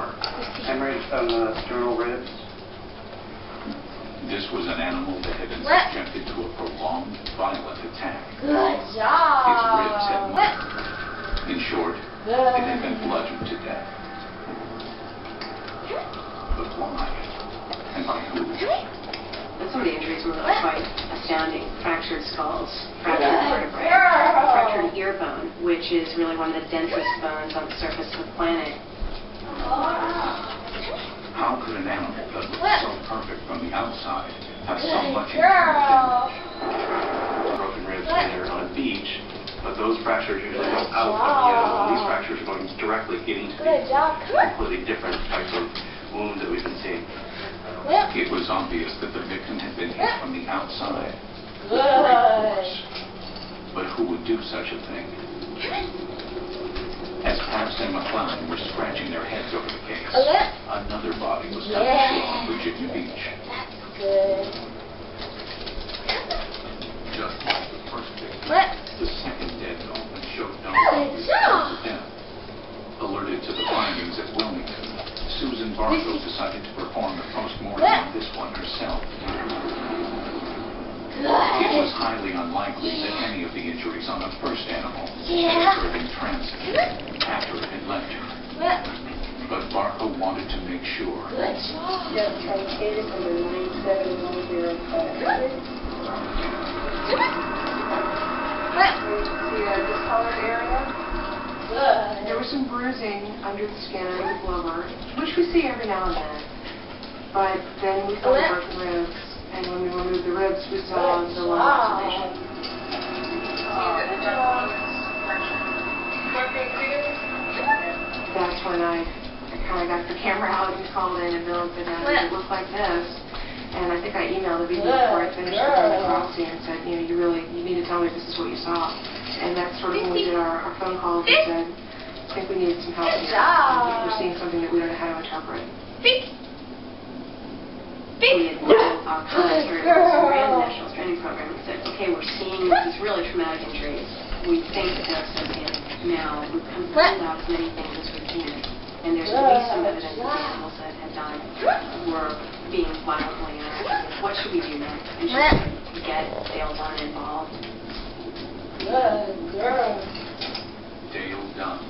liver. Hemorrhage on the sternal ribs. This was an animal that had been subjected to a prolonged, violent attack. Good job. Its ribs had moved. In short, it had been bludgeoned to death. But why? And by who? And some of the injuries were really quite astounding. Fractured skulls, fractured vertebrae, fractured ear bone, which is really one of the densest bones on the surface of the planet. How could an animal that looked so perfect from the outside have so much internal damage? Broken ribs when they're on a beach, but those fractures usually go out of the animal. These fractures are going directly into the completely different types of wounds that we've been seeing. It was obvious that the victim had been hit from the outside. But who would do such a thing? As Pabst and McCloud were scratching their heads over the case, another body was found ashore on Virginia Beach. That's good. Just like the first victim, the second dead gentleman showed no signs of death. Alerted to the findings at Wilmington, Susan Barlow decided to perform the post-mortem on this one herself. It was highly unlikely that any of the injuries on the first animal had occurred in transit after it had left her. But Barlow wanted to make sure. Good job. Just truncated under 97105. See a discolored area? Good. There was some bruising under the skin, under the blubber, which we see every now and then. But then we saw the broken ribs, and when we removed the ribs, we saw the lung laceration. That's when I kind of got the camera out and called in, and Bill said, it looked like this. And I think I emailed the video before I finished the necropsy and said, you need to tell me if this is what you saw. And that's sort of when we did our phone calls and said, I think we need some help here. We're seeing something that we don't know how to interpret. We had done our commentary on the National Screening Program and said, okay, we're seeing these really traumatic injuries. We think that they're associated. Now, we've come to find out as many things as we can. And there's at least some evidence that the animals that had died were being violently interacted. What should we do next? And should we get Dale Dunn involved? Good girl. Dale Dunn